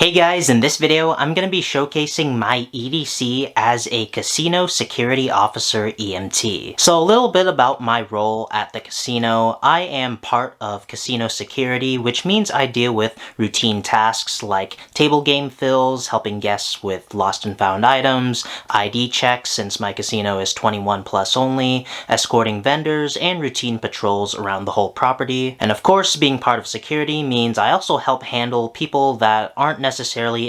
Hey guys, in this video, I'm going to be showcasing my EDC as a Casino Security Officer EMT. So a little bit about my role at the casino. I am part of casino security, which means I deal with routine tasks like table game fills, helping guests with lost and found items, ID checks since my casino is 21 plus only, escorting vendors, and routine patrols around the whole property. And of course, being part of security means I also help handle people that aren't necessarily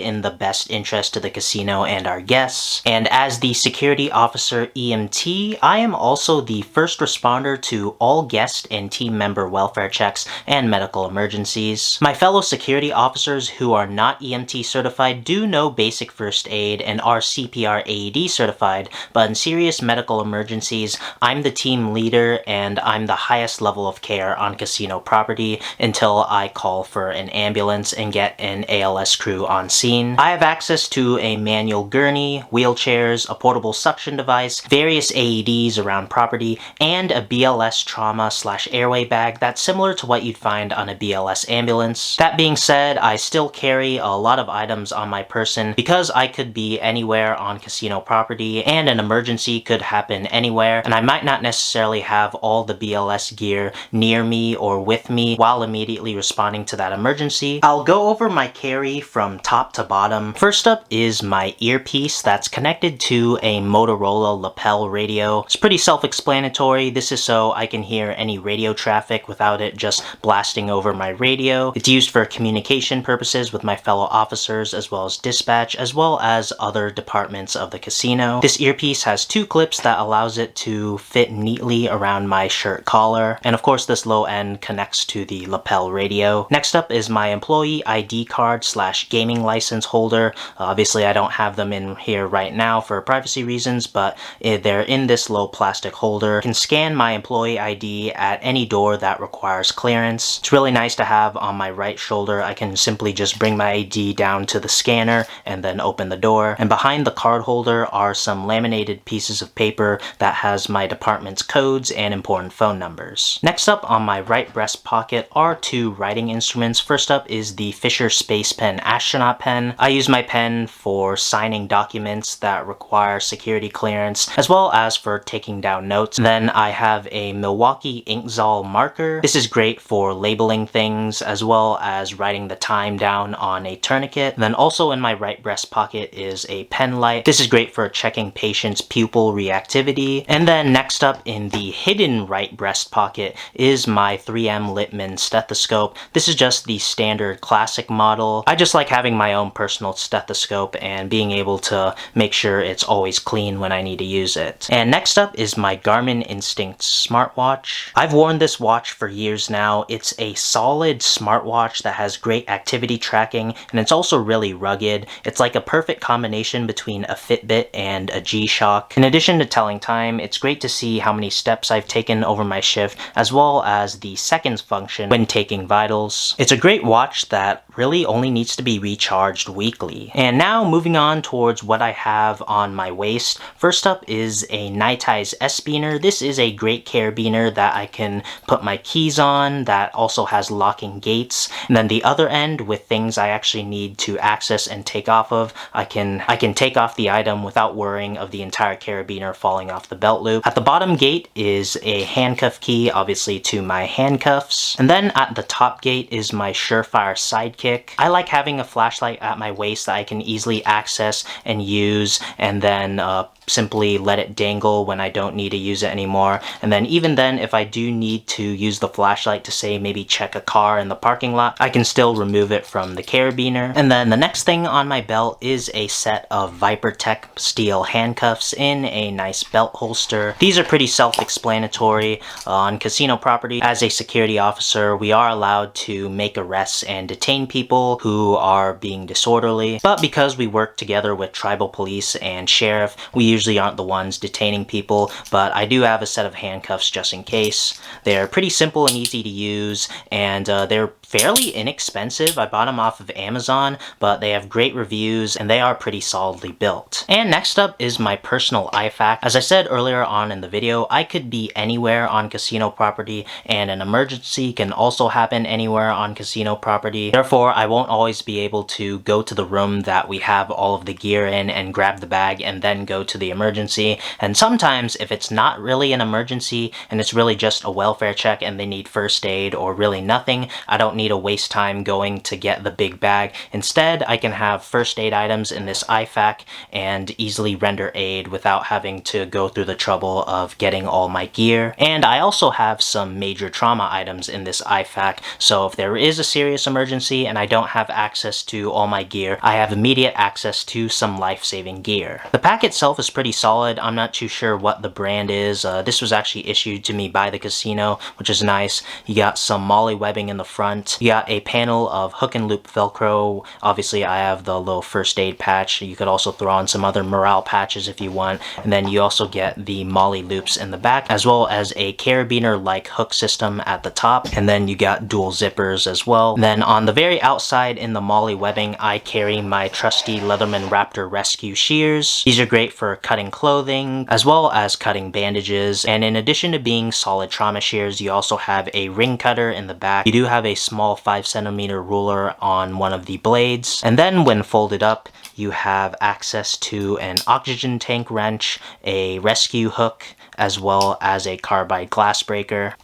in the best interest to the casino and our guests. And as the security officer EMT, I am also the first responder to all guest and team member welfare checks and medical emergencies. My fellow security officers who are not EMT certified do know basic first aid and are CPR AED certified, but in serious medical emergencies, I'm the team leader and I'm the highest level of care on casino property until I call for an ambulance and get an ALS crew on scene. I have access to a manual gurney, wheelchairs, a portable suction device, various AEDs around property, and a BLS trauma/airway bag that's similar to what you'd find on a BLS ambulance. That being said, I still carry a lot of items on my person because I could be anywhere on casino property and an emergency could happen anywhere, and I might not necessarily have all the BLS gear near me or with me while immediately responding to that emergency. I'll go over my carry from top to bottom. First up is my earpiece that's connected to a Motorola lapel radio. It's pretty self-explanatory. This is so I can hear any radio traffic without it just blasting over my radio. It's used for communication purposes with my fellow officers as well as dispatch as well as other departments of the casino. This earpiece has two clips that allows it to fit neatly around my shirt collar, and of course this low end connects to the lapel radio. Next up is my employee ID card/gaming license holder. Obviously I don't have them in here right now for privacy reasons, but they're in this low plastic holder. I can scan my employee ID at any door that requires clearance. It's really nice to have on my right shoulder. I can simply just bring my ID down to the scanner and then open the door. And behind the card holder are some laminated pieces of paper that has my department's codes and important phone numbers. Next up on my right breast pocket are two writing instruments. First up is the Fisher Space Pen Astronaut Pen. I use my pen for signing documents that require security clearance as well as for taking down notes. Then I have a Milwaukee Inkzol marker. This is great for labeling things as well as writing the time down on a tourniquet. Then also in my right breast pocket is a pen light. This is great for checking patients' pupil reactivity. And then next up in the hidden right breast pocket is my 3M Littmann stethoscope. This is just the standard classic model. I just like having my own personal stethoscope and being able to make sure it's always clean when I need to use it. And next up is my Garmin Instinct smartwatch. I've worn this watch for years now. It's a solid smartwatch that has great activity tracking, and it's also really rugged. It's like a perfect combination between a Fitbit and a G-Shock. In addition to telling time, it's great to see how many steps I've taken over my shift, as well as the seconds function when taking vitals. It's a great watch that really only needs to be recharged weekly. And now moving on towards what I have on my waist. First up is a Nitize S-Beaner. This is a great carabiner that I can put my keys on that also has locking gates. And then the other end with things I actually need to access and take off of, I can take off the item without worrying of the entire carabiner falling off the belt loop. At the bottom gate is a handcuff key, obviously to my handcuffs. And then at the top gate is my Surefire Sidekick. I like having a flashlight at my waist that I can easily access and use, and then simply let it dangle when I don't need to use it anymore. And then even then, if I do need to use the flashlight to say maybe check a car in the parking lot, I can still remove it from the carabiner. And then the next thing on my belt is a set of Microtech steel handcuffs in a nice belt holster. These are pretty self-explanatory. On casino property, as a security officer, we are allowed to make arrests and detain people who are being disorderly, but because we work together with tribal police and sheriff, we usually aren't the ones detaining people, but I do have a set of handcuffs just in case. They're pretty simple and easy to use, and they're fairly inexpensive. I bought them off of Amazon, but they have great reviews and they are pretty solidly built. And next up is my personal IFAK. As I said earlier on in the video, I could be anywhere on casino property, and an emergency can also happen anywhere on casino property. Therefore, I won't always be able to go to the room that we have all of the gear in and grab the bag and then go to the emergency. And sometimes if it's not really an emergency and it's really just a welfare check and they need first aid or really nothing, I don't need to waste time going to get the big bag. Instead, I can have first aid items in this IFAK and easily render aid without having to go through the trouble of getting all my gear. And I also have some major trauma items in this IFAK, so if there is a serious emergency and I don't have access to all my gear, I have immediate access to some life-saving gear. The pack itself is pretty solid. I'm not too sure what the brand is. This was actually issued to me by the casino, which is nice. You got some MOLLE webbing in the front. You got a panel of hook and loop Velcro. Obviously, I have the little first aid patch. You could also throw on some other morale patches if you want. And then you also get the MOLLE loops in the back, as well as a carabiner-like hook system at the top. And then you got dual zippers as well. And then on the very outside in the MOLLE webbing, I carry my trusty Leatherman Raptor Rescue shears. These are great for cutting clothing, as well as cutting bandages. And in addition to being solid trauma shears, you also have a ring cutter in the back. You do have a small 5cm ruler on one of the blades. And then when folded up, you have access to an oxygen tank wrench, a rescue hook, as well as a carbide glass breaker.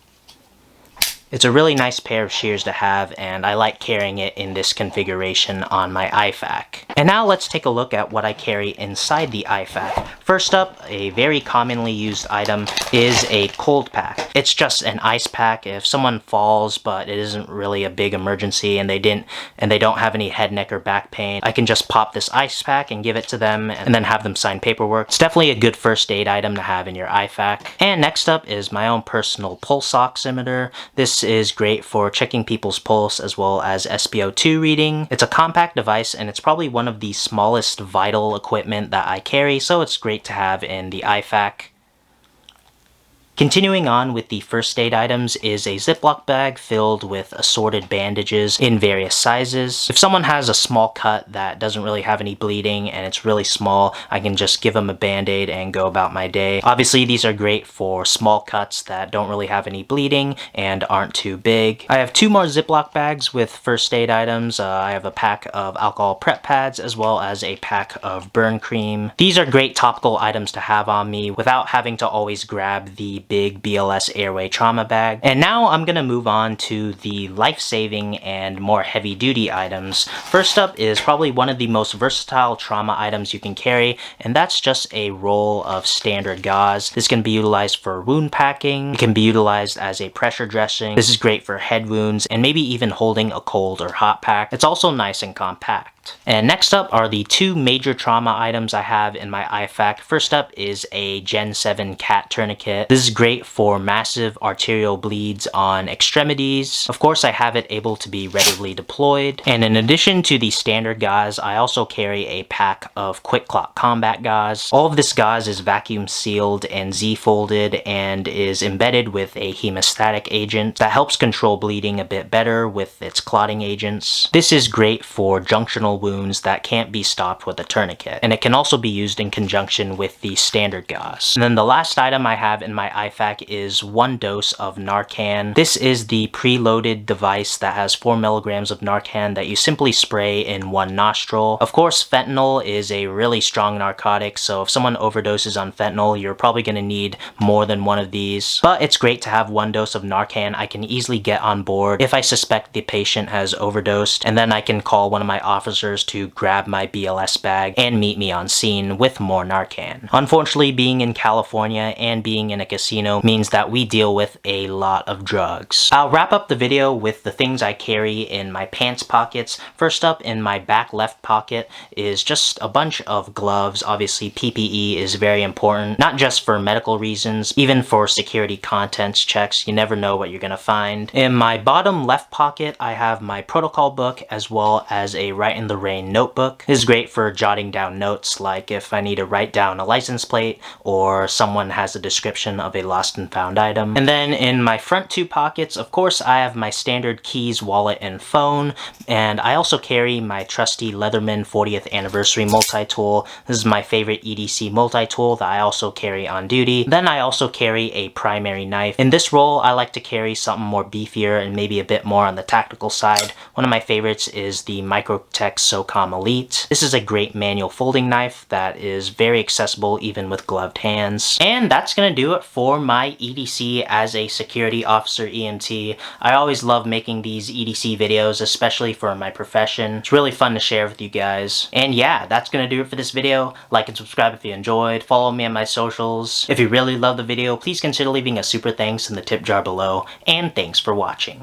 It's a really nice pair of shears to have, and I like carrying it in this configuration on my IFAK. And now let's take a look at what I carry inside the IFAK. First up, a very commonly used item is a cold pack. It's just an ice pack. If someone falls but it isn't really a big emergency and they don't have any head, neck, or back pain, I can just pop this ice pack and give it to them and then have them sign paperwork. It's definitely a good first aid item to have in your IFAK. And next up is my own personal pulse oximeter. This is great for checking people's pulse as well as SpO2 reading. It's a compact device and it's probably one of the smallest vital equipment that I carry, so it's great to have in the IFAK. Continuing on with the first aid items is a Ziploc bag filled with assorted bandages in various sizes. If someone has a small cut that doesn't really have any bleeding and it's really small, I can just give them a band-aid and go about my day. Obviously, these are great for small cuts that don't really have any bleeding and aren't too big. I have 2 more Ziploc bags with first aid items. I have a pack of alcohol prep pads as well as a pack of burn cream. These are great topical items to have on me without having to always grab the big BLS airway trauma bag. And now I'm gonna move on to the life-saving and more heavy-duty items. First up is probably one of the most versatile trauma items you can carry, and that's just a roll of standard gauze. This can be utilized for wound packing. It can be utilized as a pressure dressing. This is great for head wounds and maybe even holding a cold or hot pack. It's also nice and compact. And next up are the 2 major trauma items I have in my IFAK. First up is a Gen 7 cat tourniquet. This is great for massive arterial bleeds on extremities. Of course, I have it able to be readily deployed. And in addition to the standard gauze, I also carry a pack of Quick Clot Combat gauze. All of this gauze is vacuum sealed and Z-folded and is embedded with a hemostatic agent that helps control bleeding a bit better with its clotting agents. This is great for junctional wounds that can't be stopped with a tourniquet, and it can also be used in conjunction with the standard gauze. And then the last item I have in my IFAK is 1 dose of Narcan. This is the preloaded device that has 4 milligrams of Narcan that you simply spray in 1 nostril. Of course, fentanyl is a really strong narcotic, so if someone overdoses on fentanyl, you're probably going to need more than 1 of these. But it's great to have 1 dose of Narcan. I can easily get on board if I suspect the patient has overdosed, and then I can call one of my officers to grab my BLS bag and meet me on scene with more Narcan. Unfortunately, being in California and being in a casino means that we deal with a lot of drugs. I'll wrap up the video with the things I carry in my pants pockets. First up, in my back left pocket is just a bunch of gloves. Obviously, PPE is very important, not just for medical reasons, even for security contents checks. You never know what you're gonna find. In my bottom left pocket, I have my protocol book as well as a Right in the the Rain notebook. This is great for jotting down notes, like if I need to write down a license plate or someone has a description of a lost and found item. And then in my front two pockets, of course, I have my standard keys, wallet, and phone, and I also carry my trusty Leatherman 40th anniversary multi-tool. This is my favorite EDC multi-tool that I also carry on duty. Then I also carry a primary knife. In this role, I like to carry something more beefier and maybe a bit more on the tactical side. One of my favorites is the Microtech Socom Elite. This is a great manual folding knife that is very accessible even with gloved hands. And that's gonna do it for my EDC as a security officer EMT. I always love making these EDC videos, especially for my profession. It's really fun to share with you guys. And yeah, that's gonna do it for this video. Like and subscribe if you enjoyed. Follow me on my socials. If you really love the video, please consider leaving a super thanks in the tip jar below. And thanks for watching.